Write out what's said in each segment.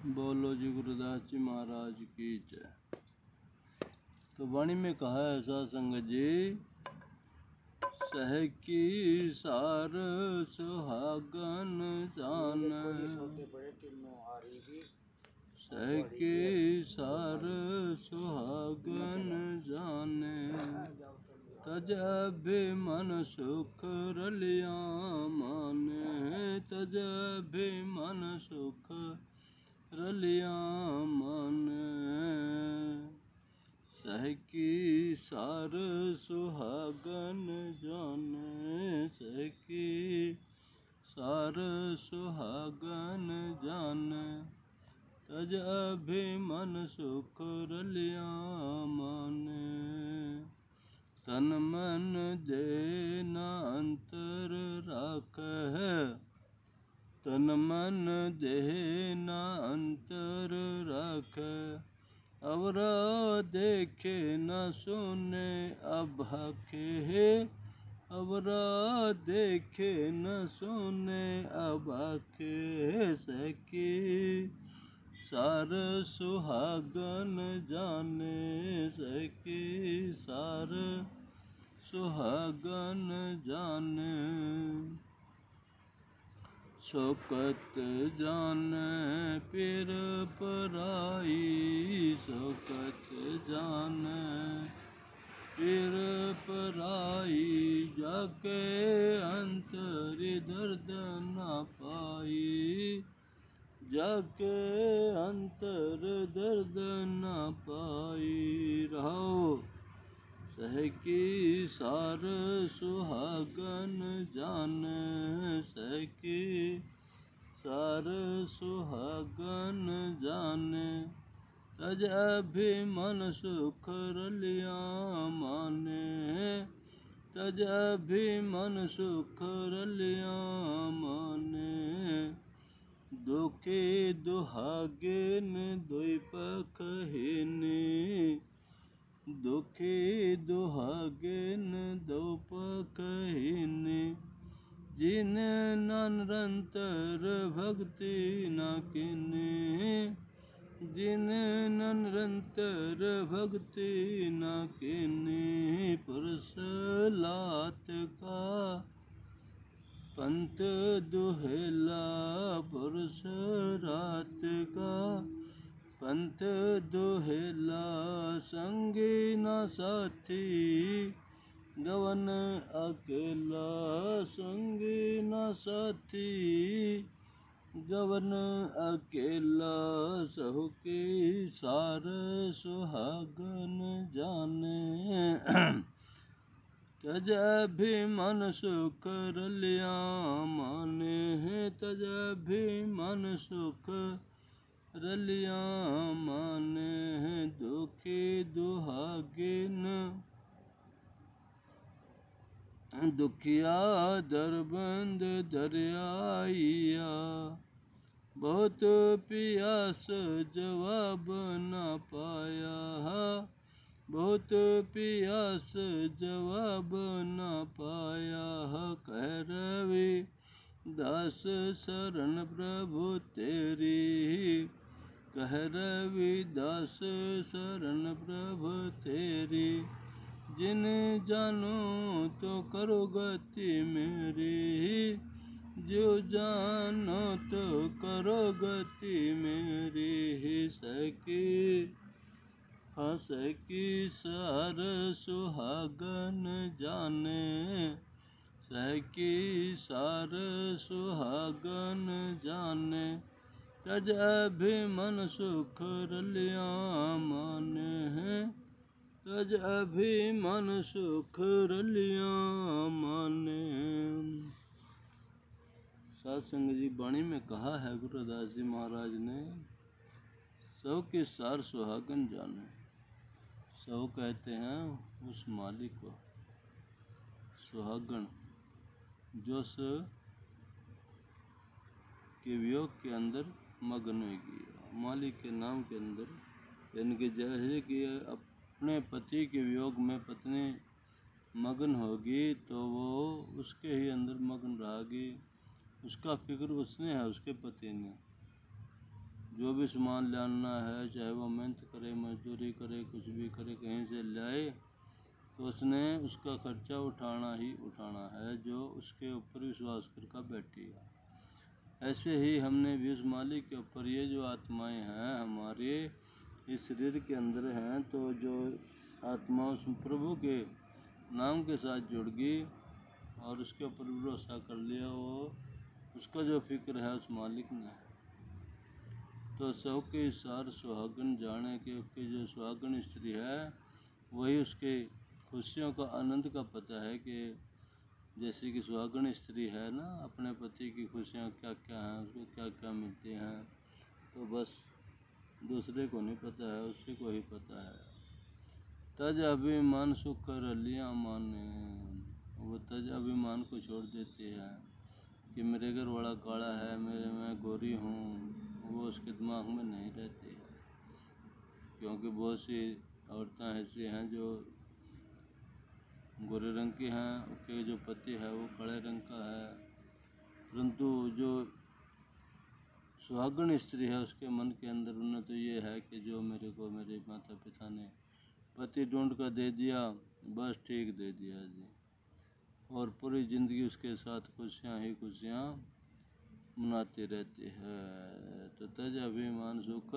बोलो जी गुरुदास जी महाराज की जय। तो वाणी में कहा है ऐसा संगत जी, सह की सार सुहागन जान, सह की सार सुहागन जाने, तज अभिमन सुख रलिया माने, तज अभिमन सुख रलिया माने, सह की सार सुहागन जाने, सह की सार सुहागन जाने, तज अभिमन सुख रलिया माने, तन मन दे न अंतर राखै, तन मन देह न अंतर राखै, अवरा देखे न सुने अभाखे, अवरा देखे न सुने अभाखे, सखी सार सुहागन जाने, सखी सार सुहागन जाने, शोकत जाने पिर पराई, शोकत जाने पिर पराई, जाके अंतर दर्द न पाई, जाके अंतर दर्द न पाई, रहो सह की सार सुहागन जाने, सह की सार सुहागन जाने, तज अभिमन सुख रलिया माने, तज अभिमन सुख रलिया माने, दुखी दुहागिन दुई पखहिनी, दुखी दुहागिन दो पखहिनी, जिन निरंतर भक्ति न कीनी, जिन निरंतर भक्ति न कीनी, पुरुष लात का पंथ दुहेला, पुरुष रात का पंथ दुहेला, संगी न साथी गवन अकेला, संगी न साथी गवन अकेला, सहु की सार सुहागन जाने, तज अभिमन सुख रलिया माने, तज अभिमन सुख रलिया माने, दुखी दुहागिन दुखिया दरबंद दरियाइया, बहुत पियास जवाब न पाया, बहुत पियास जवाब न पाया, कह रवि दास शरण प्रभु तेरी, कह रवि दास शरण प्रभु तेरी, जिन जानो तो करो गति मेरी, जो जानो तो करो गति मेरी, सखी सखी सार सुहागन जाने, सखी सार सुहागन जाने, तज अभिमन सुख रलिया माने, तज अभिमन सुख रलिया माने। सत्संग जी वाणी में कहा है गुरुदास जी महाराज ने, सौ के सार सुहागन जाने, सौ कहते हैं उस मालिक को, सुहागन जो के वियोग के अंदर मग्न होगी, मालिक के नाम के अंदर, यानी कि जैसे कि अपने पति के वियोग में पत्नी मग्न होगी तो वो उसके ही अंदर मग्न रहेगी, उसका फिक्र उसने है, उसके पति ने, जो भी सामान लाना है, चाहे वो मेहनत करे, मजदूरी करे, कुछ भी करे, कहीं से लाए तो उसने उसका खर्चा उठाना ही उठाना है, जो उसके ऊपर विश्वास करके बैठेगा। ऐसे ही हमने भी उस मालिक के ऊपर, ये जो आत्माएं हैं हमारे इस शरीर के अंदर हैं, तो जो आत्मा उस प्रभु के नाम के साथ जुड़ गई और उसके ऊपर भरोसा कर लिया, वो उसका जो फिक्र है उस मालिक ने, तो सौ के सार सुहागन जाने के, उसकी जो सुहागन स्त्री है वही उसके खुशियों का आनंद का पता है। कि जैसे कि सुहागन स्त्री है ना, अपने पति की खुशियाँ क्या क्या हैं, उसको क्या क्या मिलती हैं, तो बस दूसरे को नहीं पता है, उसी को ही पता है। तज अभिमान सुख रलियाँ माने, वो तज अभिमान को छोड़ देती है कि मेरे घर वाला काला है, मैं गोरी हूँ, वो उसके दिमाग में नहीं रहती है। क्योंकि बहुत सी औरतें ऐसी हैं जो गोरे रंग की हैं, उसके जो पति है वो काले रंग का है, परंतु जो सुहागन स्त्री है उसके मन के अंदर उन्हें तो ये है कि जो मेरे को मेरे माता पिता ने पति ढूंढ कर दे दिया, बस ठीक दे दिया जी, और पूरी ज़िंदगी उसके साथ खुशियाँ ही खुशियाँ मनाती रहती है। तो तज अभिमान सुख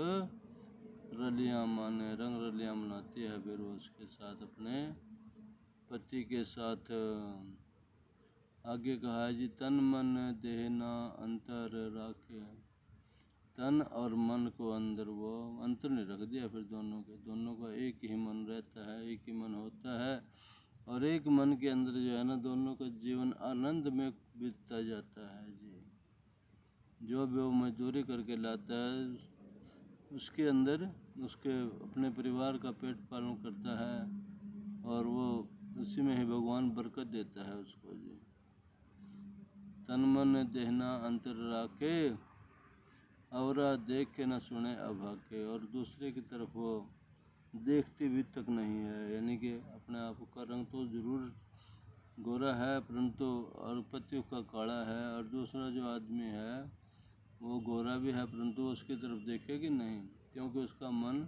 रलियाँ माने, रंग रलियाँ मनाती है फिर वो उसके साथ, अपने पति के साथ। आगे कहा है जी, तन मन देहना अंतर राखे, तन और मन को अंदर वो अंतर नहीं रख दिया, फिर दोनों का एक ही मन रहता है, एक ही मन होता है, और एक मन के अंदर जो है ना, दोनों का जीवन आनंद में बीतता जाता है जी। जो भी वो मजदूरी करके लाता है उसके अंदर उसके अपने परिवार का पेट पालन करता है, और वो उसी में ही भगवान बरकत देता है उसको जी। तन मन देहना अंतर राखे, औरा देख के न सुने अभाके, और दूसरे की तरफ वो देखती भी तक नहीं है, यानी कि अपने आप का रंग तो जरूर गोरा है, परंतु और पति का काला है, और दूसरा जो आदमी है वो गोरा भी है, परंतु उसकी तरफ देखेगी नहीं, क्योंकि उसका मन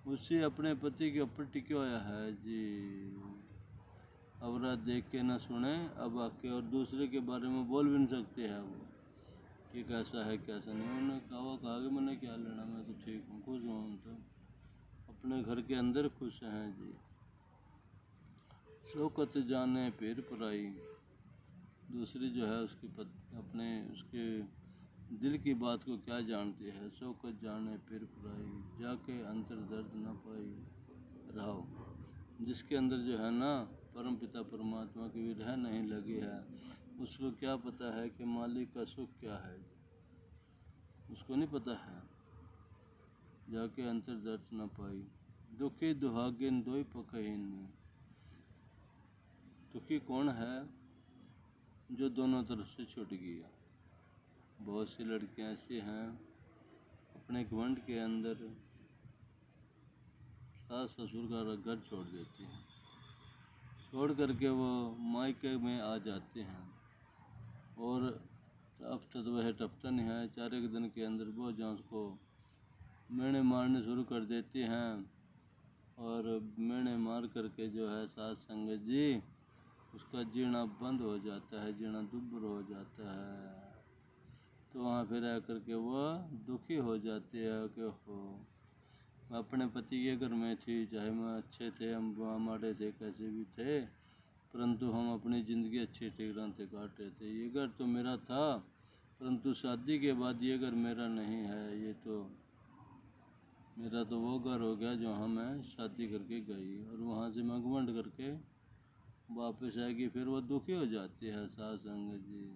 उसी अपने पति के ऊपर टिके हुआ है जी। औरा देख के न सुने अब आके, और दूसरे के बारे में बोल भी नहीं सकते हैं वो कि कैसा है कैसा नहीं। उन्होंने कहा कि मैंने क्या लेना, मैं तो ठीक हूँ, खुश हूँ, हम तो अपने घर के अंदर खुश हैं जी। शौकत जाने फिर पराई, दूसरी जो है उसकी अपने उसके दिल की बात को क्या जानती है। शौकत जाने फिर पराई, जाके अंतर दर्द न पाई रहो, जिसके अंदर जो है ना परम पिता परमात्मा की विरह नहीं लगी है, उसको क्या पता है कि मालिक का सुख क्या है, उसको नहीं पता है। जाके अंतर दर्द न पाई, दुखी दुहागिन दोई पकहीन, दुखी कौन है, जो दोनों तरफ से छूट गया। बहुत सी लड़कियां ऐसी हैं अपने घमंड के अंदर सास ससुर का घर छोड़ देती हैं, छोड़ करके वो मायके में आ जाते हैं, और अब तक वह टपता नहीं है, 4 दिन के अंदर वो जहाँ उसको मेणे मारने शुरू कर देती हैं, और मेणे मार करके जो है सास संगत जी उसका जीना बंद हो जाता है, जीना दुब्बर हो जाता है। तो वहाँ फिर आकर के वह दुखी हो जाती है कि हो अपने पति के घर में थी, चाहे मैं अच्छे थे, हम हमारे थे, कैसे भी थे, परंतु हम अपनी ज़िंदगी अच्छे ठिकाने से काट रहे थे। ये घर तो मेरा था, परंतु शादी के बाद ये घर मेरा नहीं है, ये तो मेरा तो वो घर हो गया जहाँ मैं शादी करके गई, और वहाँ से मैं घमंड करके वापस आएगी। फिर वो दुखी हो जाती है सास संगत जी,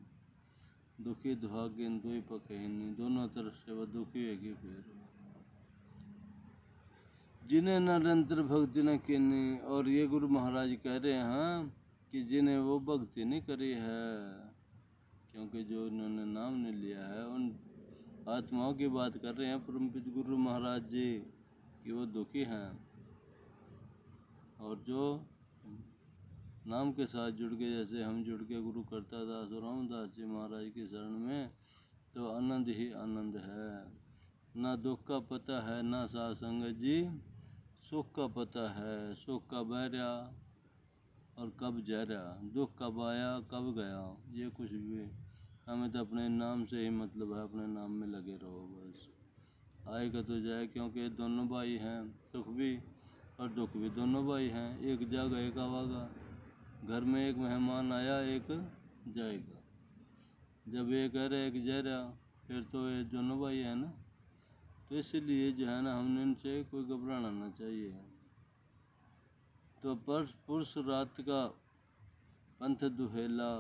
दुखी दुहागिन दुई पकहीनी, दोनों तरफ से वो दुखी होगी। फिर जिन्हें निरंतर भक्ति न कीनी, और ये गुरु महाराज कह रहे हैं कि जिन्हें वो भक्ति नहीं करी है, क्योंकि जो उन्होंने नाम नहीं लिया है, उन आत्माओं की बात कर रहे हैं परमपित गुरु महाराज जी कि वो दुखी हैं, और जो नाम के साथ जुड़ के, जैसे हम जुड़ के गुरु करता दास और रामदास जी महाराज की शरण में, तो आनंद ही आनंद है। ना दुख का पता है ना साध संगत जी सुख का पता है। सुख कब आया और कब जा रहा, दुख कब आया कब गया, ये कुछ भी हमें तो अपने नाम से ही मतलब है, अपने नाम में लगे रहो बस। आएगा तो जाए, क्योंकि दोनों भाई हैं, सुख भी और दुख भी दोनों भाई हैं। एक जाएगा एक आवागा, घर में एक मेहमान आया एक जाएगा। जब एक आ रहा एक जा रहा, फिर तो ये दोनों भाई हैं ना। तो इसलिए जो है ना, हमने इनसे कोई घबराना ना चाहिए। तो पुरुष रात का पंथ दुहेला,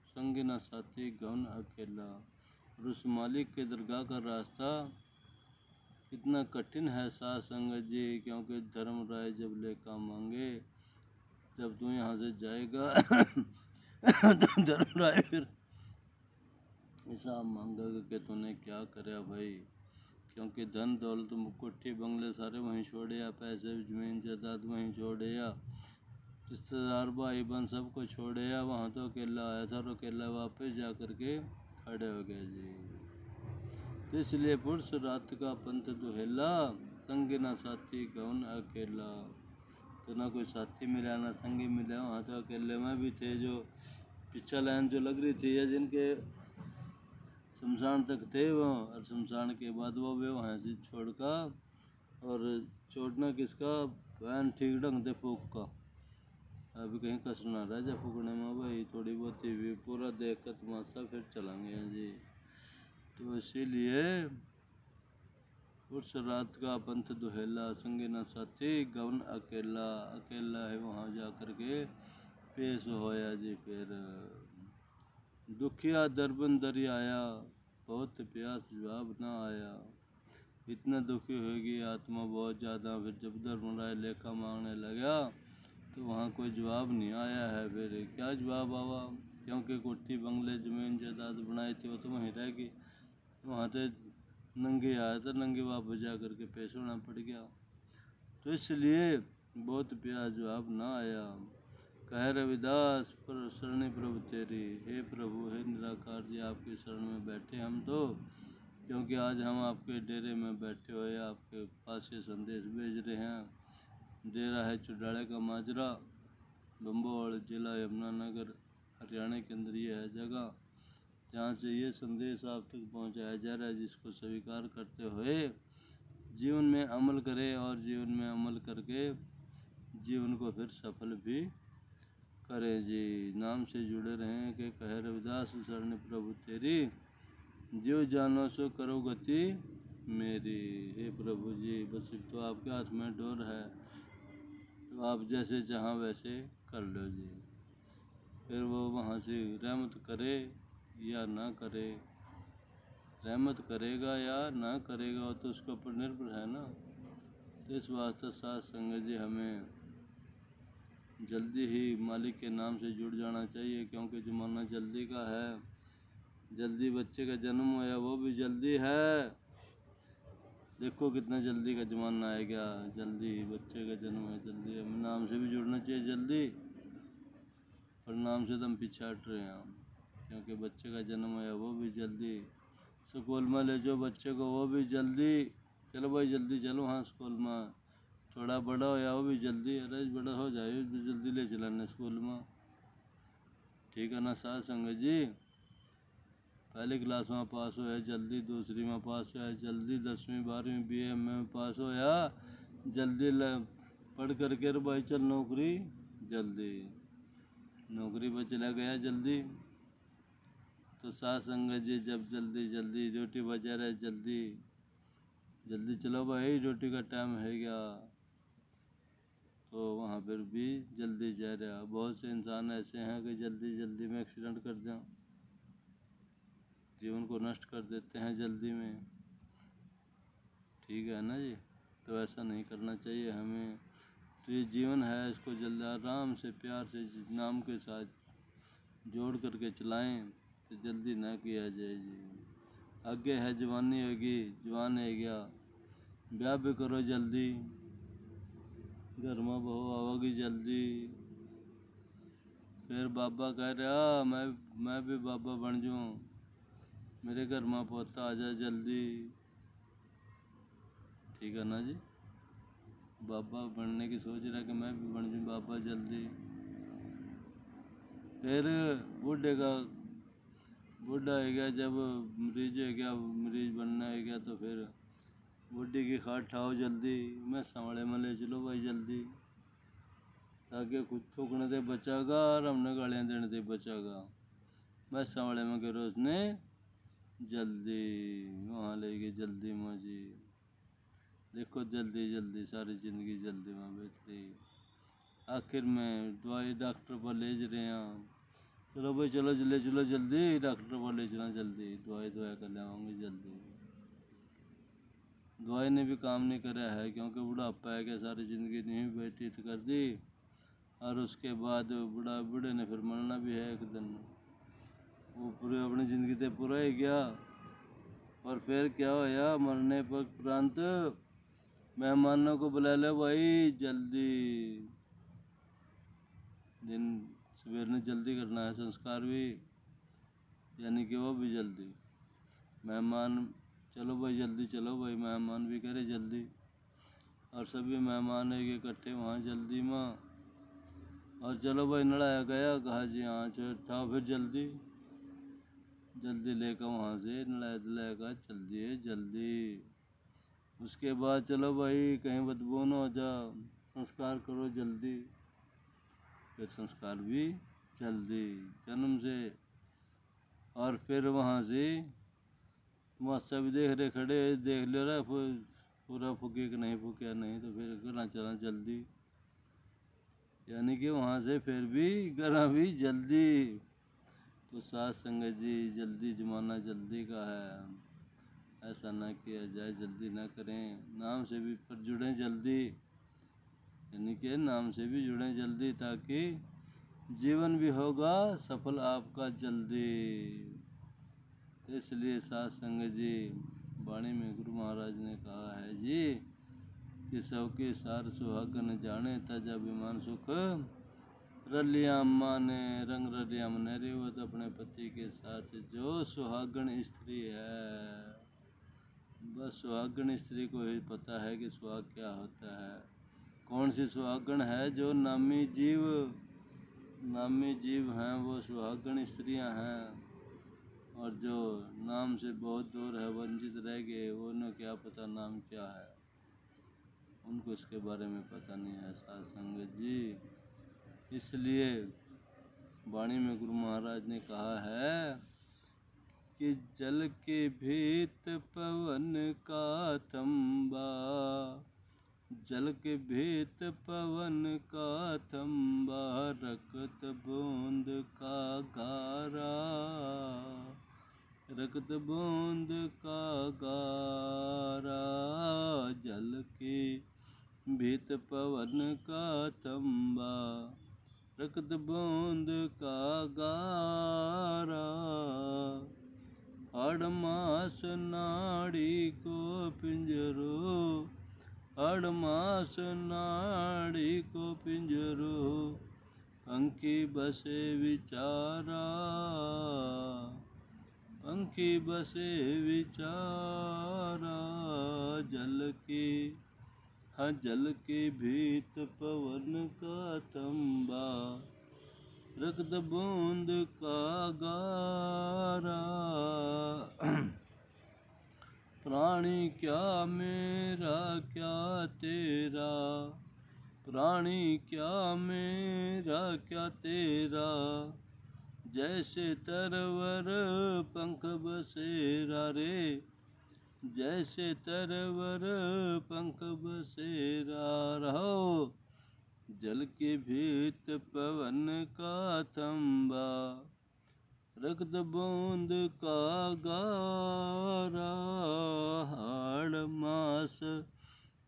संगी न साथी गौन अकेला। और उस मालिक के दरगाह का रास्ता कितना कठिन है साध संगत जी, क्योंकि धर्म राय जब लेखा मांगे, जब तू यहाँ से जाएगा तो धर्म राय फिर हिसाब मांगेगा कि तूने क्या करे भाई। क्योंकि धन दौलत कोठी बंगले सारे वहीं छोड़े या, पैसे जमीन जायदाद वहीं छोड़े या, रिश्तेदार भाई बहन सबको छोड़े या, वहाँ तो अकेला आया था और अकेला वापस जा कर के खड़े हो गए जी। तो इसलिए पुरुष रात का पंथ दुहेला, संग ना साथी गौन अकेला। तो ना कोई साथी मिला ना संगी मिला, वहाँ तो अकेले में भी थे। जो पीछा लाइन जो लग रही थी या जिनके शमशान तक थे वो, और शमशान के बाद वो भी वहाँ से छोड़ का, और छोड़ना किसका, वैन ठीक ढंग से फूक का। अभी कहीं कसर ना रह जा फूकने में भाई, थोड़ी बहुत ही पूरा देख कर तमाशा फिर चलेंगे जी। तो इसीलिए उस रात का पंथ दुहेला, संगी न साथी गौन अकेला। अकेला है वहाँ जा कर के पेश होया जी। फिर दुखिया दरबन दरी आया, बहुत प्यास जवाब ना आया। इतना दुखी होगी आत्मा बहुत ज़्यादा। फिर जब धर्मराय लेखा मांगने लगा तो वहाँ कोई जवाब नहीं आया है। फिर क्या जवाब आवा, क्योंकि कोठी बंगले ज़मीन जायदाद बनाई थी वो तो वहीं रह गई। वहाँ तो नंगे आया था, नंगे वापस जा कर के पेश होना पड़ गया। तो इसलिए बहुत प्यास जवाब ना आया। कह रविदास पर शरणी प्रभु तेरी, हे प्रभु हे निराकार जी, आपकी शरण में बैठे हम तो, क्योंकि आज हम आपके डेरे में बैठे हुए आपके पास ये संदेश भेज रहे हैं। डेरा है चुडाले का माजरा, बम्बोड़ जिला यमुनानगर हरियाणा के अंदर ये है जगह, जहाँ से ये संदेश आप तक पहुँचाया जा रहा है। जिसको स्वीकार करते हुए जीवन में अमल करें, और जीवन में अमल करके जीवन को फिर सफल भी करें जी। नाम से जुड़े रहें कि कहे रविदास शरण प्रभु तेरी, जो जानो सो करो गति मेरी। हे प्रभु जी, बस तो आपके हाथ में डोर है, तो आप जैसे चाहो वैसे कर लो जी। फिर वो वहाँ से रहमत करे या ना करे, रहमत करेगा या ना करेगा वो तो उसके ऊपर निर्भर है ना। तो इस वास्ते साथ संगत जी हमें जल्दी ही मालिक के नाम से जुड़ जाना चाहिए, क्योंकि ज़माना जल्दी का है। जल्दी बच्चे का जन्म होया वो भी जल्दी है, देखो कितना जल्दी का ज़माना आएगा। जल्दी बच्चे का जन्म है, जल्दी हमें नाम से भी जुड़ना चाहिए जल्दी, और नाम से तो हम पीछे हट रहे हैं। क्योंकि बच्चे का जन्म होया वो भी जल्दी, स्कूल में ले जाओ बच्चे को वो भी जल्दी, चलो भाई जल्दी चलो हाँ स्कूल में। थोड़ा बड़ा हो या वो भी जल्दी, अरे बड़ा हो जाए भी जल्दी ले चलाने स्कूल में, ठीक है ना साथ संगत जी। पहली क्लास में पास होया जल्दी, दूसरी में पास होया जल्दी, 10वीं 12वीं BA में पास होया जल्दी, पढ़ करके भाई चल नौकरी जल्दी, नौकरी पर चला गया जल्दी। तो साथ संगत जी जब जल्दी जल्दी रोटी बजा रहे जल्दी जल्दी, चलो भाई रोटी का टाइम है गया, तो वहाँ पर भी जल्दी जा रहा। बहुत से इंसान ऐसे हैं कि जल्दी जल्दी में एक्सीडेंट कर दें, जीवन को नष्ट कर देते हैं जल्दी में, ठीक है ना जी। तो ऐसा नहीं करना चाहिए हमें। तो ये जीवन है, इसको जल्दी आराम से प्यार से नाम के साथ जोड़ करके चलाएं, तो जल्दी ना किया जाए जी। आगे है जवानी होगी, जवान है गया, ब्याह भी करो जल्दी, घर में बहू आवेगी जल्दी। फिर बाबा कह रहा मैं भी बाबा बन जाऊँ, मेरे घर में पोता आ जाए जल्दी। ठीक है ना जी। बाबा बनने की सोच रहा है कि मैं भी बन जाऊँ बाबा जल्दी। फिर बूढ़े का बूढ़ा हो गया, जब मरीज हो गया, मरीज बनना हो गया, तो फिर बूढ़ी की खाट ठाओ जल्दी, मैं संभाले में ले चलो भाई जल्दी, ताकि खुद थूकने से बचागा और हमने गालियाँ देने से बचागा। मैं संभाले में गिरो उसने जल्दी, वहाँ ले गए जल्दी माँ जी। देखो जल्दी जल्दी सारी ज़िंदगी जल्दी में बीती। आखिर में दवाई डॉक्टर पर ले जा रहे हैं, चलो भाई चलो ले चलो जल्दी, डॉक्टर पर ले चलो जल्दी, दवाई कर ले आऊँगी जल्दी। दवाई ने भी काम नहीं करा है, क्योंकि बुढ़ापा है, क्या सारी ज़िंदगी नहीं व्यतीत कर दी, और उसके बाद बूढ़े ने फिर मरना भी है एक दिन। वो पूरे अपनी ज़िंदगी से पूरा ही गया, और फिर क्या होया, मरने पर उपरांत मेहमानों को बुला ले भाई जल्दी, दिन सवेर ने जल्दी करना है संस्कार भी, यानी कि वो भी जल्दी। मेहमान चलो भाई जल्दी चलो भाई, मेहमान भी करे जल्दी, और सभी मेहमान एक इकट्ठे वहाँ जल्दी माँ, और चलो भाई नड़ाया गया, कहा जी हाँ था, फिर जल्दी जल्दी लेकर वहाँ से नड़ाया दिलाया का चल दिए जल्दी। उसके बाद चलो भाई कहीं बदबू न हो जा, संस्कार करो जल्दी, फिर संस्कार भी जल्दी जन्म से। और फिर वहाँ से मासा भी देख रहे खड़े, देख ले रहा पूरा फूके कि नहीं फूके नहीं, तो फिर घरा चला जल्दी, यानी कि वहाँ से फिर भी घरा भी जल्दी। तो साथ संगत जी जल्दी जमाना जल्दी का है, ऐसा ना किया जाए, जल्दी ना करें, नाम से भी पर जुड़ें जल्दी, यानी कि नाम से भी जुड़ें जल्दी, ताकि जीवन भी होगा सफल आपका जल्दी। इसलिए साथ संगत जी वाणी में गुरु महाराज ने कहा है जी कि सबके सार सुहागन जाने तज अभिमान सुख रलिया माने, रंग रलिया मने रेवत, अपने पति के साथ जो सुहागन स्त्री है, बस सुहागन स्त्री को ही पता है कि सुहाग क्या होता है। कौन सी सुहागन है? जो नामी जीव हैं वो सुहागन स्त्रियां हैं, और जो नाम से बहुत दूर है, वंचित रह गए, वो उन्हें क्या पता नाम क्या है, उनको इसके बारे में पता नहीं है साध संगत जी। इसलिए वाणी में गुरु महाराज ने कहा है कि जल के भीत पवन का तंबा, जल के भीत पवन का तंबा, रक्त बूंद का गारा, रक्त बूंद का गारा, जल के भीत पवन का तंबा, रक्त बूंद का गारा, हाड़ मास नाड़ी को पिंजरो, हाड़ मास नाड़ी को पिंजरो, पंखी बसे विचारा, पंखी बसे विचारा, जल के हाँ जल के भीत पवन का तंबा, रक्त बूंद का गारा। प्राणी क्या मेरा क्या तेरा, प्राणी क्या मेरा क्या तेरा, जैसे तरवर पंख बसेरा रे, जैसे तरवर पंख बसेरा, रहो जल के भीत पवन का तंबा, रक्त बूंद का गारा, हाड़ मास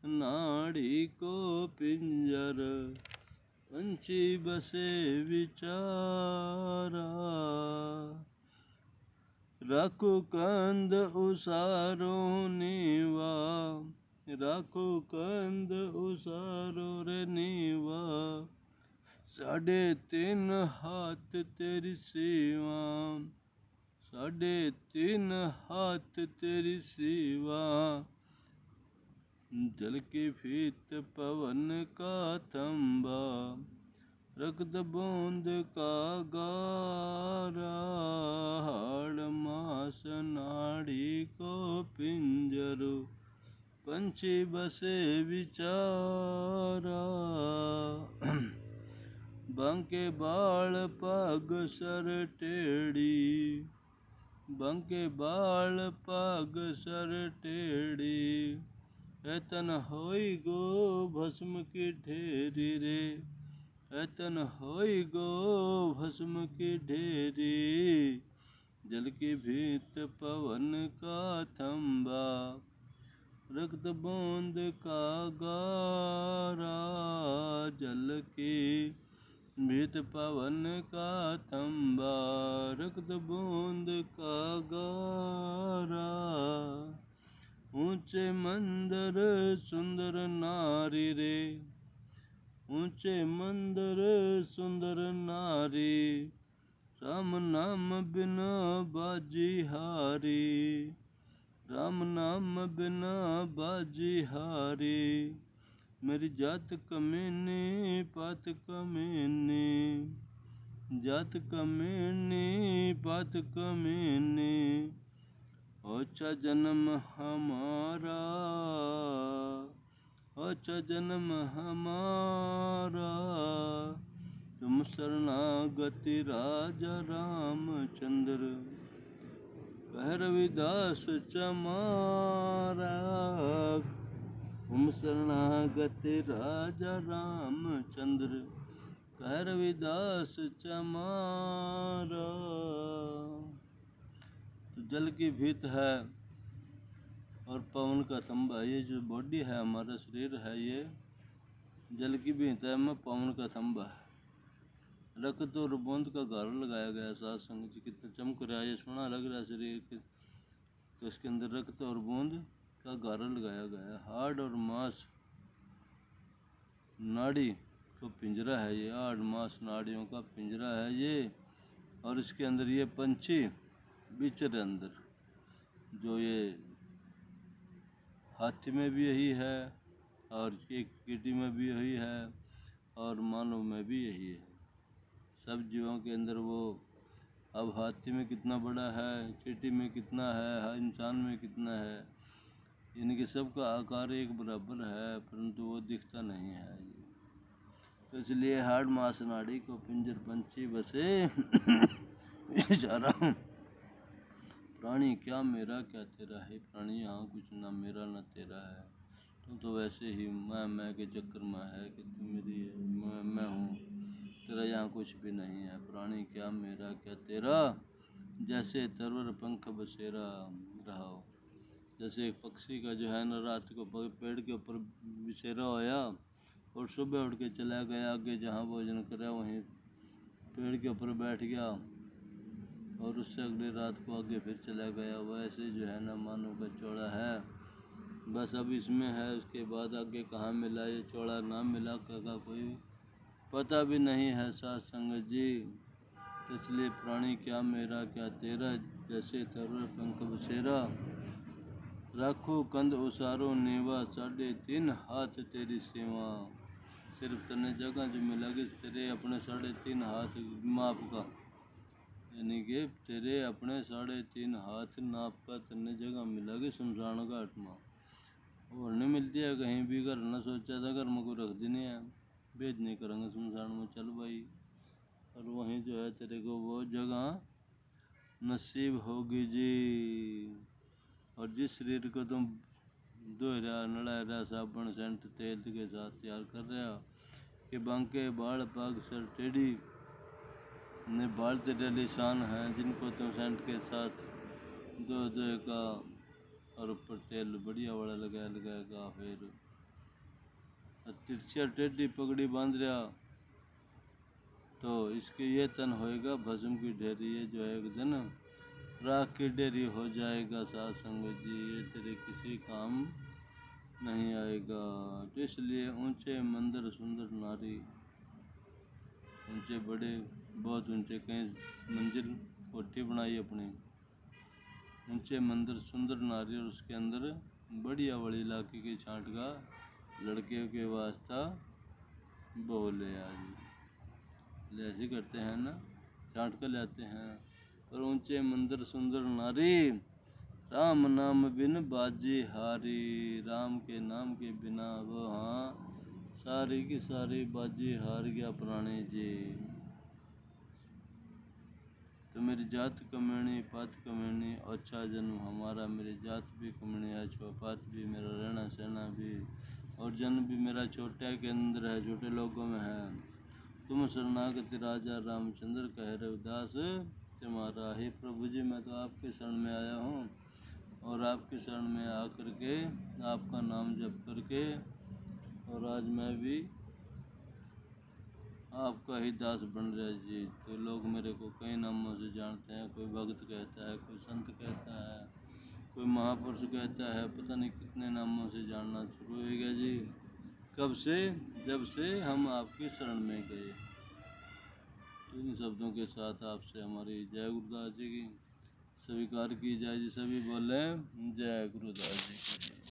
नाड़ी को पिंजर, पंछी बसे विचारा, राखो कंद उसारो नीवा, राखो कंद उसारो रे नीवा, 3.5 हाथ तेरी सेवा, 3.5 हाथ तेरी सेवा, जल की फीत पवन का थंबा, रक्त बूंद का गारा, हाड़ मास नाड़ी को पिंजर, पंछी बसे विचारा। बांके बाल पग सर टेढ़ी, बांके बाल पग सर टेढ़ी, ऐतन होई गो भस्म की ढेरी रे, ऐतन होई गो भस्म की ढेरी। जल की भीत पवन का थंबा, रक्त बूंद का गारा, जल की भीत पवन का थंबा, रक्त बूंद का गारा। ऊंचे मंदिर सुंदर नारी रे, ऊंचे मंदिर सुंदर नारी, राम नाम बिना बाजी हारी, राम नाम बिना बाजी हारी। मेरी जात कमीनी पात कमीनी, जात कमीनी पात कमीनी, अच्छा जन्म हमारा, अच्छा जन्म हमारा। तुम शरणागति राजा रामचंद्र, कह रविदास चमारा। तुम शरणागति राजा रामचंद्र, कह रविदास चमारा। तो जल की भीत है और पवन का थंबा, ये जो बॉडी है हमारा शरीर है, ये जल की भीत है में पवन का थंबा है। रक्त और बूंद का गारा लगाया गया। साथ संग जी कितना चमक रहा है, ये सोना लग रहा है शरीर के, तो इसके अंदर रक्त और बूंद का गारा लगाया गया है। हाड़ और मांस नाड़ी को पिंजरा है ये, हाड़ मांस नाड़ियों का पिंजरा है ये। और इसके अंदर ये पंछी बिचरे अंदर, जो ये हाथी में भी यही है, और एक चींटी में भी यही है, और मानव में भी यही है। सब जीवों के अंदर वो, अब हाथी में कितना बड़ा है, चींटी में कितना है, इंसान में कितना है, इनके सब का आकार एक बराबर है, परंतु वो दिखता नहीं है। तो इसलिए हाड़ मांस नाड़ी को पिंजर पंछी बसे बेचारा। प्राणी क्या मेरा क्या तेरा है, प्राणी यहाँ कुछ ना मेरा ना तेरा है। तुम तो वैसे ही मैं के चक्कर में है कि तुम मेरी है, मैं हूँ, तेरा यहाँ कुछ भी नहीं है। प्राणी क्या मेरा क्या तेरा, जैसे तरवर पंख बसेरा रहो। जैसे एक पक्षी का जो है ना, रात को पेड़ के ऊपर बसेरा होया और सुबह उठ के चला गया आगे, जहाँ भोजन करा वहीं पेड़ के ऊपर बैठ गया, और उससे अगली रात को आगे फिर चला गया। वैसे जो है ना मानव का चौड़ा है, बस अब इसमें है, उसके बाद आगे कहाँ मिला ये चौड़ा ना मिला का कोई पता भी नहीं है साथ संगत जी। इसलिए प्राणी क्या मेरा क्या तेरा, जैसे तरवर पंख बसेरा, राखो कंद उसारो नेवा, 3.5 हाथ तेरी सेवा। सिर्फ तने जगह जो मिला कि तेरे अपने 3.5 हाथ माप का, यानी कि तेरे अपने 3.5 हाथ नाप का तने जगह मिला कि शमशान घाट में, और नहीं मिलती है कहीं भी। घर न सोचा था घर में को रख देने है, भेज नहीं करेंगे शमशान में, चल भाई। और वहीं जो है तेरे को वो जगह नसीब होगी जी। और जिस शरीर को तुम धो रहा नड़ा रहा साबुन सेंट तेल के साथ तैयार कर रहा कि बांके बाल पाग सर टेढ़ी ने बाल तेरे लिसान हैं, जिनको तुम सेंट के साथ दो का और ऊपर तेल बढ़िया वाला लगाएगा। फिर तिरछिया टेढ़ी पगड़ी बांध रहा, तो इसके ये तन होएगा भस्म की ढेरी। ये जो है एक दिन राख की ढेरी हो जाएगा साथ संगत जी, ये तेरे किसी काम नहीं आएगा। तो इसलिए ऊंचे मंदिर सुंदर नारी, ऊंचे बड़े बहुत ऊंचे, कहीं मंजिल कोठी बनाई अपनी, ऊंचे मंदिर सुंदर नारी, और उसके अंदर बढ़िया वाली इलाके के छांट का लड़के के वास्ता बोले आज ऐसे करते हैं ना, छांट कर लाते हैं। और ऊंचे मंदिर सुंदर नारी, राम नाम बिन बाजी हारी। राम के नाम के बिना वो हाँ सारी की सारी बाजी हार गया प्राणी जी। तो मेरी जात कमेणी पात कमेणी, अच्छा जन्म हमारा, मेरी जात भी कमेणी अच्छा पात भी, मेरा रहना सहना भी और जन्म भी मेरा छोटे के अंदर है, छोटे लोगों में है। तुम शरणागति राजा रामचंद्र कह रविदास तुम्हारा। हे प्रभु जी मैं तो आपके शरण में आया हूँ और आपके शरण में आकर के आपका नाम जप करके और आज मैं भी आपका ही दास बन रहा जी। तो लोग मेरे को कई नामों से जानते हैं, कोई भक्त कहता है, कोई संत कहता है, कोई महापुरुष कहता है, पता नहीं कितने नामों से जानना शुरू हो गया जी। कब से? जब से हम आपकी शरण में गए। इन शब्दों के साथ आपसे हमारी जय गुरुदास जी की स्वीकार की जाए जी। सभी बोले जय गुरुदास जी की।